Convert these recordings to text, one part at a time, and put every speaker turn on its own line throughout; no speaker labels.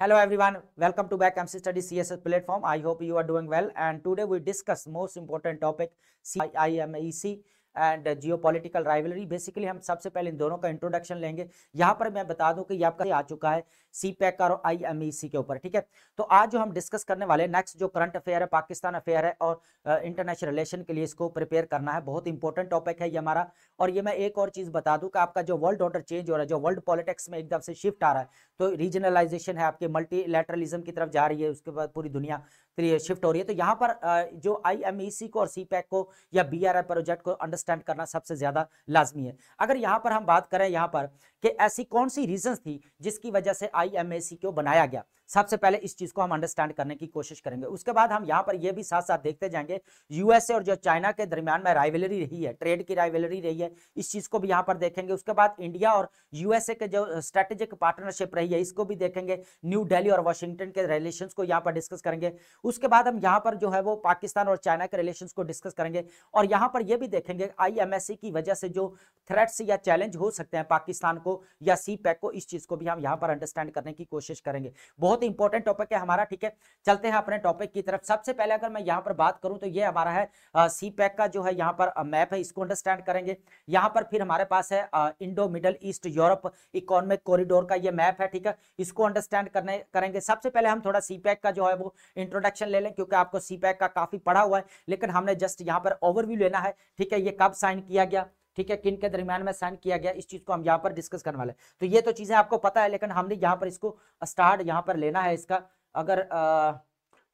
Hello everyone, welcome to back MC Study CSS platform. I hope you are doing well, and today we discuss most important topic CIMEC and geopolitical rivalry. Basically हम सबसे पहले इन दोनों का introduction लेंगे। यहाँ पर मैं बता दूं कि ये आपका आ चुका है सीपैक और आईएमईसी के ऊपर, ठीक है। तो आज जो हम डिस्कस करने वाले नेक्स्ट जो करंट अफेयर है, पाकिस्तान अफेयर है और इंटरनेशनल रिलेशन के लिए इसको प्रिपेयर करना है। बहुत इंपॉर्टेंट टॉपिक है ये हमारा। और ये मैं एक और चीज बता दूं कि आपका जो वर्ल्ड ऑर्डर चेंज हो रहा है, जो वर्ल्ड पॉलिटिक्स में एकदम से शिफ्ट आ रहा है, तो रीजनलाइजेशन है, आपके मल्टीलैटरलिज्म की तरफ जा रही है, उसके बाद पूरी दुनिया शिफ्ट हो रही है। तो यहाँ पर जो आईएमईसी को और सीपैक को या बीआरआई प्रोजेक्ट को अंडरस्टैंड करना सबसे ज्यादा लाजमी है। अगर यहाँ पर हम बात करें यहाँ पर कि ऐसी कौन सी रीजंस थी जिसकी वजह से आईएमईसी को बनाया गया, सबसे पहले इस चीज को हम अंडरस्टैंड करने की कोशिश करेंगे। उसके बाद हम यहाँ पर यह भी साथ साथ देखते जाएंगे यूएसए और जो चाइना के दरमियान में राइवलरी रही है, ट्रेड की राइवलरी रही है, इस चीज को भी यहाँ पर देखेंगे। उसके बाद इंडिया और यूएसए के जो स्ट्रेटेजिक पार्टनरशिप रही है, इसको भी देखेंगे। न्यू दिल्ली और वाशिंगटन के रिलेशंस को यहाँ पर डिस्कस करेंगे। उसके बाद हम यहाँ पर जो है वो पाकिस्तान और चाइना के रिलेशंस को डिस्कस करेंगे। और यहाँ पर यह भी देखेंगे आईएमएससी की वजह से जो थ्रेट्स या चैलेंज हो सकते हैं पाकिस्तान को या सीपैक को, इस चीज को भी हम यहाँ पर अंडरस्टैंड करने की कोशिश करेंगे। बहुत इंपॉर्टेंट टॉपिक है हमारा, ठीक है। चलते हैं अपने टॉपिक की तरफ। सबसे पहले अगर मैं यहाँ पर बात करूं तो ये हमारा है सीपैक का जो है यहाँ पर मैप है, इसको अंडरस्टैंड करेंगे। यहाँ पर फिर हमारे पास है Indo middle east Europe economic corridor का ये मैप है, ठीक है। इसको अंडरस्टैंड करेंगे। सबसे पहले हम थोड़ा सीपैक का जो है वो इंट्रोडक्शन ले लें, क्योंकि आपको सीपैक का काफी पढ़ा हुआ है, लेकिन हमने जस्ट यहाँ पर ओवरव्यू लेना है, ठीक है। ये कब साइन किया गया, ठीक है, किन के दरमियान में साइन किया गया, इस चीज को हम यहाँ पर डिस्कस करने वाले। तो ये तो चीजें आपको पता है, लेकिन हमने यहाँ पर इसको स्टार्ट यहाँ पर लेना है इसका। अगर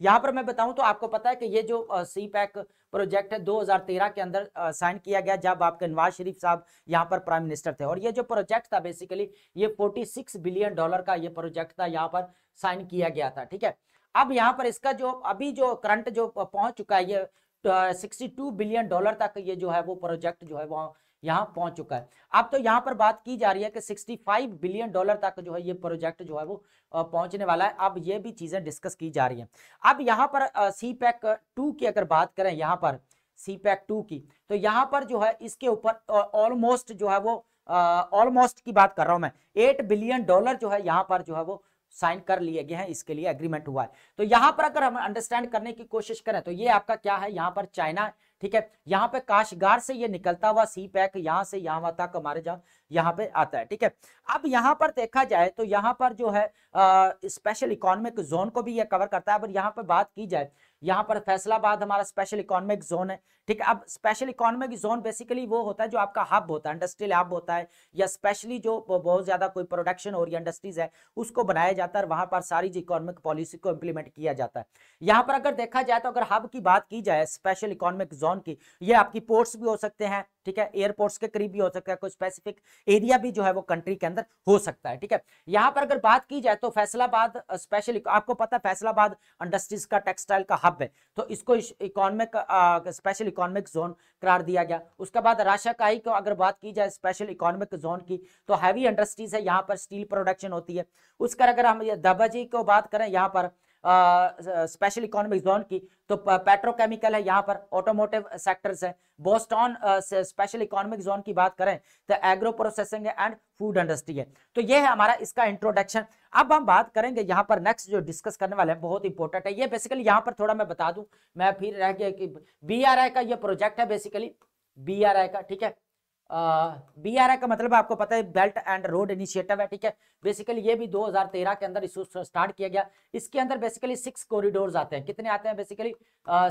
यहाँ पर मैं बताऊं तो आपको पता है कि ये जो सीपैक प्रोजेक्ट है 2013 के अंदर साइन किया गया, जब आपके नवाज शरीफ साहब यहाँ पर प्राइम मिनिस्टर थे। और ये जो प्रोजेक्ट था बेसिकली ये $46 बिलियन का ये प्रोजेक्ट था, यहाँ पर साइन किया गया था, ठीक है। अब यहाँ पर इसका जो अभी जो करंट जो पहुंच चुका है ये $62 बिलियन तक ये जो है वो प्रोजेक्ट जो है वो यहाँ पहुंच चुका है। अब तो यहाँ पर बात की जा रही है कि $65 बिलियन तक जो है ये प्रोजेक्ट जो है वो पहुंचने वाला है। अब ये भी चीजें डिस्कस की जा रही हैं। अब यहाँ पर सीपैक 2 की अगर बात करें, यहाँ पर सीपैक 2 की, तो यहाँ पर जो है इसके ऊपर ऑलमोस्ट जो है वो ऑलमोस्ट की बात कर रहा हूं मैं, $8 बिलियन जो है यहाँ पर जो है वो साइन कर लिए गए हैं, इसके लिए एग्रीमेंट हुआ है। तो यहां पर अगर हम अंडरस्टैंड करने की कोशिश करें तो ये आपका क्या है, यहाँ पर चाइना, ठीक है। यहाँ पे काशगार से ये निकलता हुआ सीपैक यहां से यहां तक हमारे यहाँ पे आता है, ठीक है। अब यहाँ पर देखा जाए तो यहाँ पर जो है स्पेशल इकोनॉमिक जोन को भी ये कवर करता है। अब यहाँ पर बात की जाए, यहाँ पर फैसलाबाद हमारा स्पेशल इकोनॉमिक जोन है, ठीक है। अब स्पेशल इकोनॉमिक जोन बेसिकली वो होता है जो आपका हब होता है, इंडस्ट्रियल हब होता है, या स्पेशली जो बहुत ज्यादा कोई प्रोडक्शन हो रही है इंडस्ट्रीज है उसको बनाया जाता है, वहां पर सारी जो इकोनॉमिक पॉलिसी को इंप्लीमेंट किया जाता है। यहाँ पर अगर देखा जाए तो अगर हब की बात की जाए स्पेशल इकोनॉमिक जोन की, ये आपकी पोर्ट्स भी हो सकते हैं, ठीक है, एयरपोर्ट्स के करीब भी हो सकता है, कोई स्पेसिफिक एरिया भी जो है वो कंट्री के अंदर हो सकता है, ठीक है। यहाँ पर अगर बात की जाए तो फैसलाबाद स्पेशल, आपको पता है फैसलाबाद इंडस्ट्रीज का टेक्सटाइल का हब है, तो इसको इकोनॉमिक स्पेशल इकोनॉमिक जोन करार दिया गया। उसके बाद राशाकाई को अगर बात की जाए स्पेशल इकोनॉमिक जोन की, तो हैवी इंडस्ट्रीज है, यहाँ पर स्टील प्रोडक्शन होती है। उसका अगर हम दबाजी को बात करें यहाँ पर स्पेशल इकोनॉमिक जोन की, तो पेट्रोकेमिकल है, यहाँ पर ऑटोमोटिव सेक्टर्स है। बोस्टन स्पेशल इकोनॉमिक जोन की बात करें तो agro processing and food industry है। तो ये है हमारा इसका इंट्रोडक्शन। अब हम बात करेंगे यहाँ पर नेक्स्ट जो डिस्कस करने वाले हैं, बहुत इंपॉर्टेंट है ये। बेसिकली यहाँ पर थोड़ा मैं बता दूं, मैं फिर रह गया कि बीआरआई का ये प्रोजेक्ट है, बेसिकली बीआरआई का, ठीक है। बीआरआई का मतलब आपको पता है बेल्ट एंड रोड इनिशिएटिव है, ठीक है। बेसिकली ये भी 2013 के अंदर इसको स्टार्ट किया गया। इसके अंदर बेसिकली 6 कॉरिडोर्स आते हैं। कितने आते हैं बेसिकली?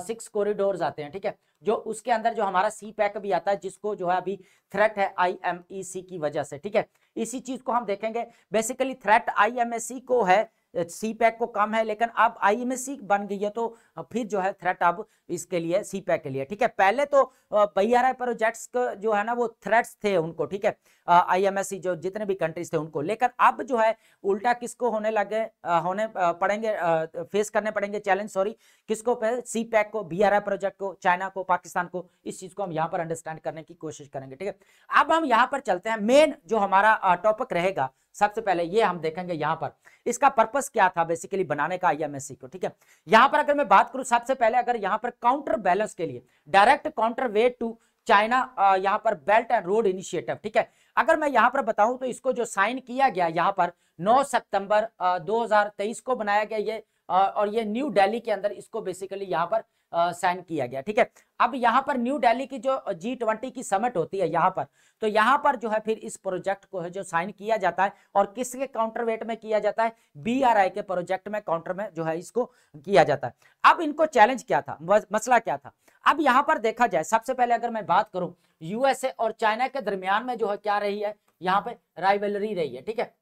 6 कॉरिडोर्स आते हैं, ठीक है। जो उसके अंदर जो हमारा सीपैक भी आता है, जिसको जो है अभी थ्रेट है आईएमईसी की वजह से, ठीक है। इसी चीज को हम देखेंगे। बेसिकली थ्रेट आईएमईसी को है, सीपैक को कम है, लेकिन अब आईएमएससी बन गई है, तो फिर जो है थ्रेट अब इसके लिए सीपैक के लिए, ठीक है। पहले तो बीआरआई प्रोजेक्ट्स जो है ना वो थ्रेट्स थे उनको, ठीक है, आईएमएससी जो जितने भी कंट्रीज थे उनको, लेकिन अब जो है उल्टा किसको होने लगे, पड़ेंगे, फेस करने पड़ेंगे चैलेंज, सॉरी, किसको पे? सीपैक को, बीआरआई प्रोजेक्ट को, चाइना को, पाकिस्तान को। इस चीज को हम यहाँ पर अंडरस्टैंड करने की कोशिश करेंगे, ठीक है। अब हम यहाँ पर चलते हैं, मेन जो हमारा टॉपिक रहेगा, सबसे पहले ये हम देखेंगे यहाँ पर इसका पर्पस क्या था बेसिकली बनाने का आईएमएससी को, ठीक है। यहाँ पर अगर मैं बात करूं सबसे पहले, अगर यहाँ पर काउंटर बैलेंस के लिए, direct counter way to China यहाँ पर बेल्ट एंड रोड इनिशिएटिव, ठीक है। अगर मैं यहाँ पर बताऊं तो इसको जो साइन किया गया यहाँ पर 9 सितंबर 2023 को बनाया गया ये, और ये न्यू दिल्ली के अंदर इसको बेसिकली यहाँ पर साइन किया गया, ठीक है। अब यहाँ पर न्यू दिल्ली की जो G20 की समिट होती है यहाँ पर, तो यहाँ पर जो है फिर इस प्रोजेक्ट को है जो साइन किया जाता है, और किसके काउंटर वेट में किया जाता है, BRI के प्रोजेक्ट में काउंटर में जो है इसको किया जाता है। अब इनको चैलेंज क्या था, मसला क्या था। अब यहाँ पर देखा जाए, सबसे पहले अगर मैं बात करूं USA और चाइना के दरमियान में जो है क्या रही है, यहाँ पे राइवलरी रही है, ठीक है।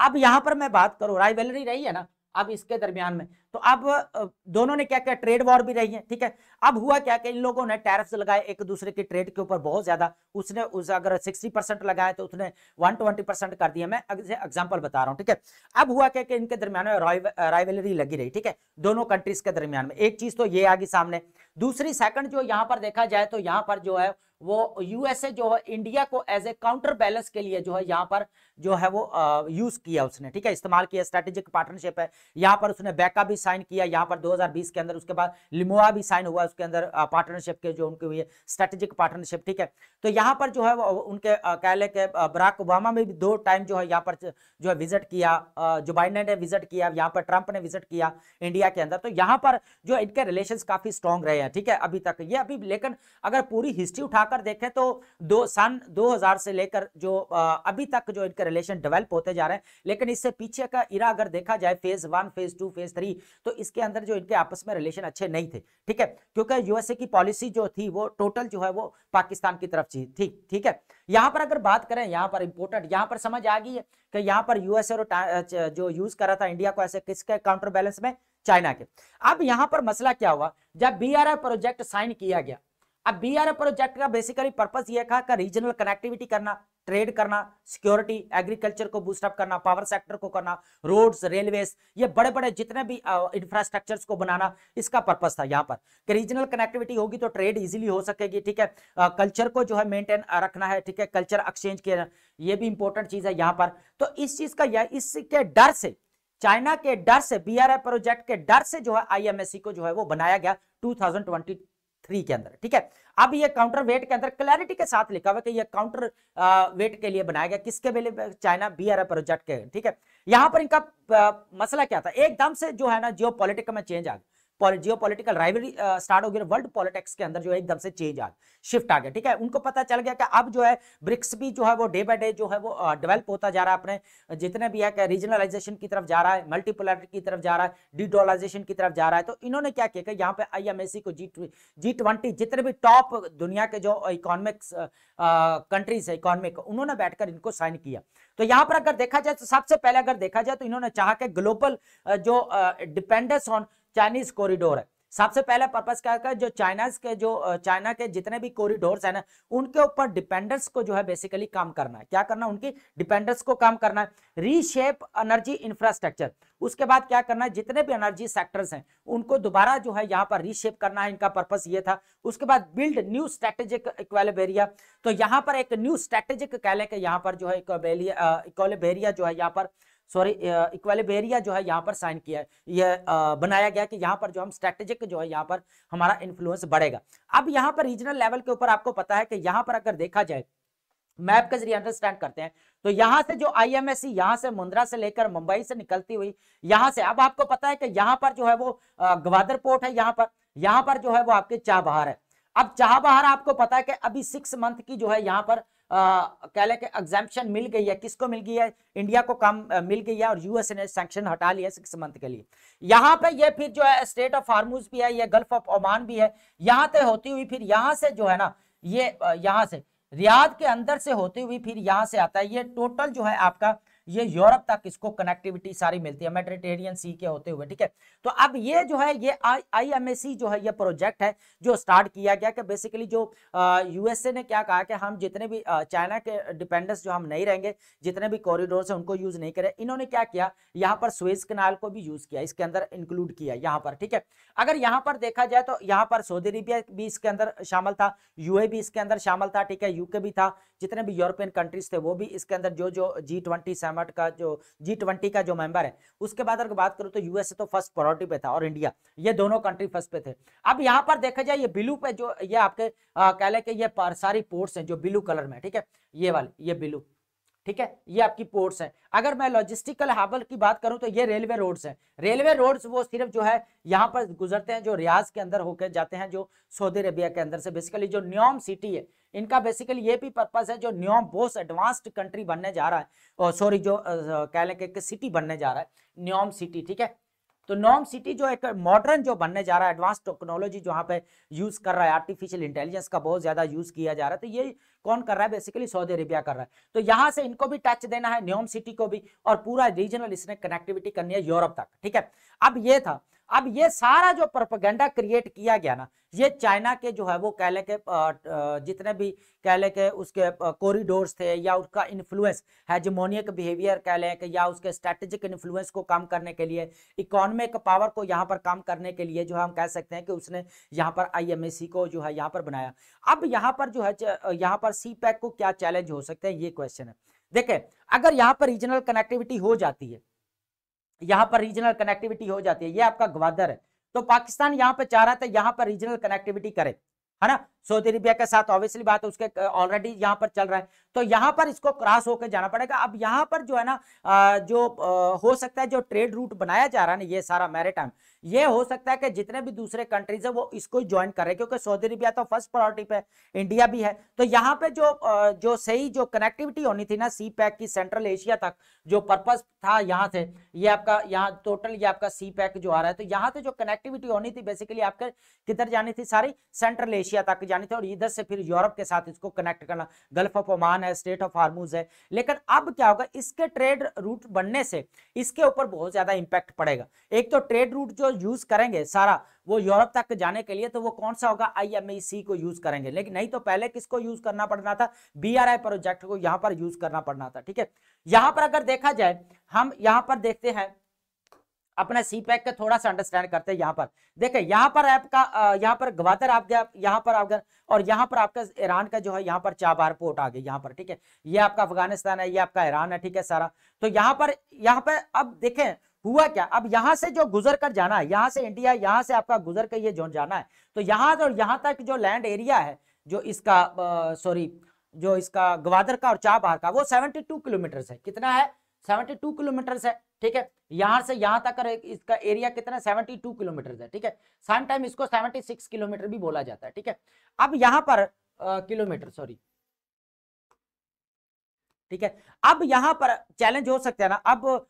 अब यहाँ पर मैं बात करूं, राइवलरी रही है ना अब इसके दरमियान में, तो अब दोनों ने क्या किया, ट्रेड वॉर भी रही है, ठीक है। अब हुआ क्या कि इन लोगों ने टैरिफ्स लगाए एक दूसरे के ट्रेड के ऊपर बहुत ज्यादा, उसने अगर 60% लगाए तो उसने 120% कर दिया। मैं एग्जांपल बता रहा हूं, ठीक है। अब हुआ क्या कि इनके दरमियान में राइवलरी लगी रही, ठीक है, दोनों कंट्रीज के दरमियान में। एक चीज तो ये आ गई सामने। दूसरी सेकंड जो यहाँ पर देखा जाए तो यहाँ पर जो है वो USA जो है इंडिया को एज ए काउंटर बैलेंस के लिए जो है यहाँ पर जो है वो यूज किया उसने, ठीक है, इस्तेमाल किया। स्ट्रेटेजिक पार्टनरशिप है यहाँ पर, उसने बैका भी साइन किया यहाँ पर 2020 के अंदर, उसके बाद लिमोआ भी साइन हुआ उसके अंदर पार्टनरशिप के जो उनके हुए स्ट्रेटेजिक पार्टनरशिप, ठीक है। तो यहाँ पर जो है उनके कह ले के बराक ओबामा में भी 2 टाइम जो है यहाँ पर जो है विजिट किया, जो बाइडेन ने विजिट किया, यहाँ पर ट्रंप ने विजिट किया इंडिया के अंदर। तो यहाँ पर जो इनके रिलेशंस काफी स्ट्रॉन्ग रहे हैं, ठीक है, अभी तक ये अभी। लेकिन अगर पूरी हिस्ट्री उठाकर देखें तो सन 2000 से लेकर जो अभी तक जो इनके रिलेशन डेवलप होते जा रहे हैं, लेकिन इससे पीछे का इरा अगर देखा जाए फेज 1, फेज 2, फेज 3, तो इसके अंदर जो इनके आपस में रिलेशन अच्छे नहीं थे, ठीक है, क्योंकि USA की पॉलिसी जो थी वो टोटल जो है वो पाकिस्तान की तरफ थी, ठीक है। यहां पर अगर बात करें, यहां पर इंपोर्टेंट, यहां पर समझ आ गई है कि यहां पर USA और जो यूज कर रहा था इंडिया को ऐसे किसके काउंटर बैलेंस में, चाइना के। अब यहां पर मसला क्या हुआ, जब BRI प्रोजेक्ट साइन किया गया। अब BRI प्रोजेक्ट का बेसिकली पर्पस ये था कि रीजनल कनेक्टिविटी करना, ट्रेड करना, सिक्योरिटी, एग्रीकल्चर को बूस्टअप करना, पावर सेक्टर को करना, रोड्स, रेलवेज, ये बड़े बड़े जितने भी इंफ्रास्ट्रक्चर्स को बनाना, इसका पर्पस था यहाँ पर कि रीजनल कनेक्टिविटी होगी तो ट्रेड इजीली हो सकेगी, ठीक है। कल्चर को जो है मेंटेन रखना है, ठीक है, कल्चर एक्सचेंज किया, ये भी इंपॉर्टेंट चीज है यहाँ पर। तो इस चीज का इसके डर से, चाइना के डर से, BRI प्रोजेक्ट के डर से जो है IMSC को जो है वो बनाया गया 2023 के अंदर, ठीक है। अब ये काउंटर वेट के अंदर क्लैरिटी के साथ लिखा हुआ कि ये काउंटर वेट के लिए बनाया गया, किसके लिए, चाइना BRI प्रोजेक्ट के, ठीक है। यहां पर इनका मसला क्या था, एकदम से जो है ना जियो पॉलिटिक्स में चेंज आ गया, जियो पॉलिटिकल राइवलरी स्टार्ट हो गया, वर्ल्ड पॉलिटिक्स के अंदर जो है एकदम से चेंज आ शिफ्ट आ गया, ठीक है। उनको पता चल गया कि अब जो है ब्रिक्स भी जो है वो डे बाय डे जो है वो डेवलप होता जा रहा है, अपने जितने भी है कि रीजनलाइजेशन की तरफ जा रहा है, मल्टीपोलैरिटी की तरफ जा रहा है, डीडोलाइजेशन की तरफ जा रहा है। तो इन्होंने क्या किया कि यहाँ पे IMSC को G20 जितने भी टॉप दुनिया के जो इकोनॉमिक्स कंट्रीज है, इकोनॉमिक, उन्होंने बैठकर इनको साइन किया। तो यहाँ पर अगर देखा जाए तो सबसे पहले अगर देखा जाए तो इन्होंने चाहा कि ग्लोबल जो डिपेंडेंस ऑन चाइनीज कॉरिडोर है, सबसे पहला पर्पस क्या है, जो चाइना के जितने भी कॉरिडोर्स है ना, उनके ऊपर डिपेंडेंस को जो है बेसिकली काम करना है, क्या करना, उनकी डिपेंडेंस को काम करना है, रीशेप एनर्जी इंफ्रास्ट्रक्चर। उसके बाद क्या करना है, जितने भी एनर्जी सेक्टर्स हैं उनको दोबारा जो है यहाँ पर रीशेप करना है, इनका पर्पस ये था। उसके बाद बिल्ड न्यू स्ट्रेटेजिक इक्विलिब्रियम, तो यहाँ पर एक न्यू स्ट्रेटेजिक कह लें कि यहाँ पर जो है इक्विलिब्रियम जो है यहाँ पर इक्विलिब्रियम जो है यहाँ पर साइन किया है, ये बनाया गया कि यहाँ पर जो हम स्ट्रेटेजिक जो है यहाँ पर हमारा इन्फ्लुएंस बढ़ेगा। अब यहाँ पर रीजनल लेवल के ऊपर आपको पता है कि यहाँ पर अगर देखा जाए, मैप के जरिए अंडरस्टैंड करते हैं, तो यहां से जो IMSC यहाँ से मुंद्रा से लेकर मुंबई से निकलती हुई यहां से, अब आपको पता है कि यहाँ पर जो है वो ग्वादर पोर्ट है, यहाँ पर जो है वो आपके चाबहार है। अब चाबहार आपको पता है कि अभी 6 मंथ की जो है यहाँ पर कह लें कि एग्जाम्पशन मिल गई है, किसको मिल गई है, इंडिया को कम मिल गई है, और US ने सैंक्शन हटा लिया 6 मंथ के लिए। यहाँ पे ये फिर जो है स्टेट ऑफ हार्मूज भी है, ये गल्फ ऑफ ओमान भी है, यहाँ से होती हुई फिर यहाँ से जो है ना, ये यहाँ से रियाद के अंदर से होती हुई फिर यहाँ से आता है, ये टोटल जो है आपका ये यूरोप तक इसको कनेक्टिविटी सारी मिलती है, मेडिटेरियन सी के होते हुए, ठीक है। तो अब ये जो है ये IMSC जो है ये प्रोजेक्ट है जो स्टार्ट किया गया कि बेसिकली जो USA ने क्या कहा कि हम जितने भी चाइना के डिपेंडेंस जो हम नहीं रहेंगे, जितने भी कॉरिडोर है उनको यूज नहीं करें। इन्होंने क्या किया, यहाँ पर सुएज कैनाल को भी यूज किया, इसके अंदर इंक्लूड किया यहाँ पर, ठीक है। अगर यहाँ पर देखा जाए तो यहाँ पर सऊदी अरेबिया भी इसके अंदर शामिल था, UAE भी इसके अंदर शामिल था, ठीक है, UK भी था, जितने भी यूरोपियन कंट्रीज थे वो भी इसके अंदर जो G20 क्लाइमेट का जो G20 का जो मेंबर है। उसके बाद अगर बात करूं तो यूएसए तो फर्स्ट प्रायोरिटी पे था और इंडिया, ये दोनों कंट्री फर्स्ट पे थे। अब यहाँ पर देखा जाए ये ब्लू पे जो ये आपके कह लें कि ये सारी पोर्ट्स हैं जो ब्लू कलर में, ठीक है, ये वाले ये ब्लू, ठीक है, ये आपकी पोर्ट्स हैं। अगर मैं लॉजिस्टिकल हब की बात करूं तो ये रेलवे रोड्स हैं। रेलवे रोड्स वो सिर्फ जो है यहाँ पर गुजरते हैं जो रियाज के अंदर होकर जाते हैं, जो सऊदी अरेबिया के अंदर से। बेसिकली जो न्योम सिटी है, इनका बेसिकली ये भी पर्पस है, जो न्योम बहुत एडवांस्ड कंट्री बनने जा रहा है, और सॉरी जो कह लें कि सिटी बनने जा रहा है न्योम सिटी, ठीक है। तो न्योम सिटी जो एक मॉडर्न जो बनने जा रहा है, एडवांस टेक्नोलॉजी जो यहाँ पे यूज कर रहा है, आर्टिफिशियल इंटेलिजेंस का बहुत ज्यादा यूज किया जा रहा है, तो ये कौन कर रहा है, बेसिकली सऊदी अरेबिया कर रहा है। तो यहाँ से इनको भी टच देना है, न्योम सिटी को भी, और पूरा रीजनल इसने कनेक्टिविटी करनी है यूरोप तक, ठीक है। अब ये था, अब ये सारा जो प्रोपेगेंडा क्रिएट किया गया ना, ये चाइना के जो है वो कह ले के जितने भी कह ले के उसके कॉरिडोर्स थे, या उसका इन्फ्लुएंस हेजेमोनियक बिहेवियर कह लें कि, या उसके स्ट्रेटेजिक इन्फ्लुएंस को कम करने के लिए, इकोनॉमिक पावर को यहाँ पर कम करने के लिए जो हम कह सकते हैं कि उसने यहाँ पर IMAC को जो है यहाँ पर बनाया। अब यहाँ पर जो है यहाँ पर CPEC को क्या चैलेंज हो सकते हैं, ये क्वेश्चन है। देखें, अगर यहाँ पर रीजनल कनेक्टिविटी हो जाती है, यहाँ पर रीजनल कनेक्टिविटी हो जाती है, ये आपका ग्वादर है, तो पाकिस्तान यहाँ पे चाह रहा था यहाँ पर रीजनल कनेक्टिविटी करे, है ना, सऊदी अरेबिया के साथ ऑब्वियसली बात है, उसके ऑलरेडी यहाँ पर चल रहा है, तो यहाँ पर इसको क्रॉस होकर जाना पड़ेगा। अब यहाँ पर जो है ना जो हो सकता है जो ट्रेड रूट बनाया जा रहा है ना, ये सारा मैरीटाइम, ये हो सकता है कि जितने भी दूसरे कंट्रीज है वो इसको ज्वाइन कर रहे हैं, क्योंकि सऊदी अरेबिया तो फर्स्ट प्रायोरिटी पे, इंडिया भी है। तो यहाँ पे जो सही जो कनेक्टिविटी होनी थी ना CPEC की सेंट्रल एशिया तक, जो पर्पस था यहाँ से, ये आपका यहाँ टोटल ये आपका CPEC जो आ रहा है, तो यहाँ से जो कनेक्टिविटी होनी थी बेसिकली आपके किधर जानी थी, सारी सेंट्रल एशिया तक जानी थी, और इधर से फिर यूरोप के साथ इसको कनेक्ट करना, गल्फ ऑफ ओमान है, स्ट्रेट ऑफ हार्मूज है। लेकिन अब क्या होगा, इसके ट्रेड रूट बनने से इसके ऊपर बहुत ज्यादा इंपैक्ट पड़ेगा। एक तो ट्रेड रूट जो यूज करेंगे सारा वो यूरोप तक जाने के लिए, तो वो कौन सा होगा, IMAC को यूज करेंगे, लेकिन नहीं तो पहले किसको यूज करना पड़ना था, BRI प्रोजेक्ट को यहाँ पर यूज करना पड़ना था, ठीक है। यहाँ पर अगर देखा जाए, हम यहाँ पर देखते हैं अपना CPEC का थोड़ा सा अंडरस्टैंड करते हैं। यहाँ पर देखें, यहाँ पर आपका यहाँ पर ग्वादर आ गया, यहाँ पर आ गया, और यहाँ पर आपका ईरान का जो है यहाँ पर चाबार पोर्ट आ गया यहाँ पर, ठीक है। ये आपका अफगानिस्तान है, ये आपका ईरान है, ठीक है सारा। तो यहाँ पर अब देखें हुआ क्या, अब यहाँ से जो गुजर कर जाना है, यहाँ से इंडिया, यहाँ से आपका गुजर कर ये जो जाना है, तो यहाँ और यहाँ तक जो लैंड एरिया है जो इसका सॉरी जो इसका ग्वादर का और चाबार का, वो 72 किलोमीटर है। कितना है, 72 किलोमीटर है, ठीक है। यहां से यहां तक इसका एरिया कितना, 72 किलोमीटर है, ठीक है। सम टाइम इसको 76 किलोमीटर भी बोला जाता है, ठीक है। अब यहां पर किलोमीटर सॉरी, ठीक है। अब यहां पर चैलेंज हो सकते हैं ना, अब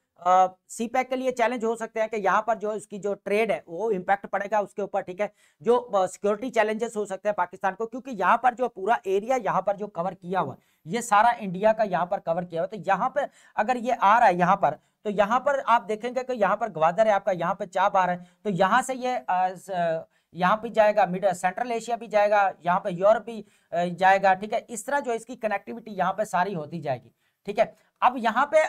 CPEC के लिए चैलेंज हो सकते हैं कि यहाँ पर जो इसकी जो ट्रेड है वो इंपैक्ट पड़ेगा उसके ऊपर, ठीक है। जो सिक्योरिटी चैलेंजेस हो सकते हैं पाकिस्तान को, क्योंकि यहाँ पर जो पूरा एरिया यहाँ पर जो कवर किया हुआ ये सारा इंडिया का यहाँ पर कवर किया हुआ, तो यहाँ पर अगर ये आ रहा है यहाँ पर, तो यहाँ पर आप देखेंगे कि यहाँ पर ग्वादर है आपका, यहाँ पर चाबार है, तो यहाँ से ये यहाँ भी जाएगा, मिड सेंट्रल एशिया भी जाएगा, यहाँ पे यूरोप भी जाएगा, ठीक है। इस तरह जो इसकी कनेक्टिविटी यहाँ पे सारी होती जाएगी, ठीक है। अब यहाँ पे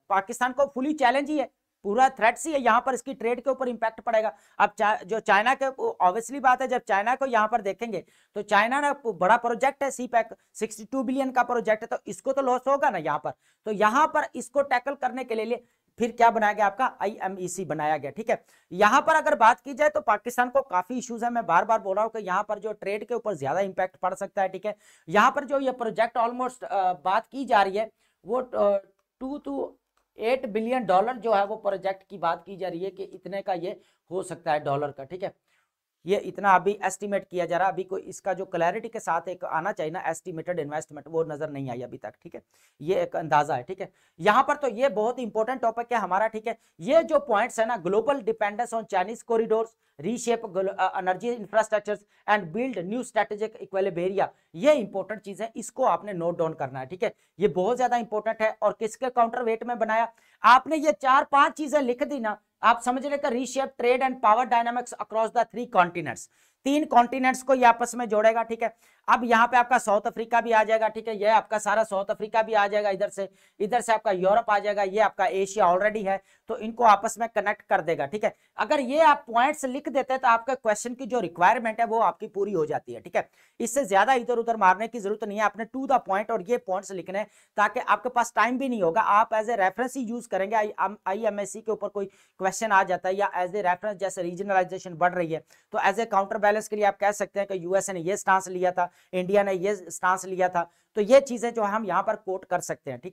पाकिस्तान को फुली चैलेंज ही है, पूरा थ्रेट्स ही है, यहाँ पर इसकी ट्रेड के ऊपर इंपैक्ट पड़ेगा। अब जो चाइना के ऑब्वियसली बात है, जब चाइना को यहाँ पर देखेंगे तो चाइना ना बड़ा प्रोजेक्ट है CPEC 62 बिलियन का प्रोजेक्ट है, तो इसको तो लॉस होगा ना यहाँ पर, तो यहाँ पर इसको टैकल करने के लिए फिर क्या बनाया गया, आपका IMEC बनाया गया, ठीक है। यहाँ पर अगर बात की जाए तो पाकिस्तान को काफी इश्यूज है, मैं बार बार बोल रहा हूँ कि यहाँ पर जो ट्रेड के ऊपर ज्यादा इंपैक्ट पड़ सकता है, ठीक है। यहाँ पर जो ये प्रोजेक्ट ऑलमोस्ट बात की जा रही है वो 2 to 8 बिलियन डॉलर जो है वो प्रोजेक्ट की बात की जा रही है कि इतने का ये हो सकता है डॉलर का, ठीक है। ये इतना अभी एस्टिमेट किया जा रहा है, अभी कोई इसका जो क्लैरिटी के साथ एक आना चाहिए ना एस्टिमेटेड इन्वेस्टमेंट, वो नजर नहीं आई अभी तक, ठीक है। ये एक अंदाजा है, ठीक है। यहाँ पर तो ये बहुत इंपॉर्टेंट टॉपिक है हमारा, ठीक है। ये जो पॉइंट्स है ना, global dependence on Chinese corridors, reshape energy infrastructures and build new strategic equilibrium, ये इंपॉर्टेंट चीज है, इसको आपने नोट डाउन करना है, ठीक है। ये बहुत ज्यादा इंपॉर्टेंट है। और किसके काउंटर वेट में बनाया, आपने ये 4-5 चीजें लिख दी ना, आप समझ लेकर reshape trade and power dynamics across the 3 continents, 3 continents को ये आपस में जोड़ेगा, ठीक है। अब यहाँ पे आपका साउथ अफ्रीका भी आ जाएगा, ठीक है, ये आपका सारा साउथ अफ्रीका भी आ जाएगा, इधर से आपका यूरोप आ जाएगा, ये आपका एशिया ऑलरेडी है, तो इनको आपस में कनेक्ट कर देगा, ठीक है। अगर ये आप पॉइंट्स लिख देते हैं तो आपका क्वेश्चन की जो रिक्वायरमेंट है वो आपकी पूरी हो जाती है, ठीक है। इससे ज्यादा इधर उधर मारने की जरूरत नहीं है, आपने टू द पॉइंट और ये पॉइंट्स लिखने हैं, ताकि आपके पास टाइम भी नहीं होगा, आप एज ए रेफरेंस ही यूज करेंगे। IMSC के ऊपर कोई क्वेश्चन आ जाता है या एज ए रेफरेंस, जैसे रीजनलाइजेशन बढ़ रही है, तो एज ए काउंटर बैलेंस के लिए आप कह सकते हैं कि यूएसए ने ये स्टांस लिया था, इंडिया ने ये स्टांस लिया था, तो ये चीजें जो हम यहाँ पर कोट कर सकते हैं, ठीक है।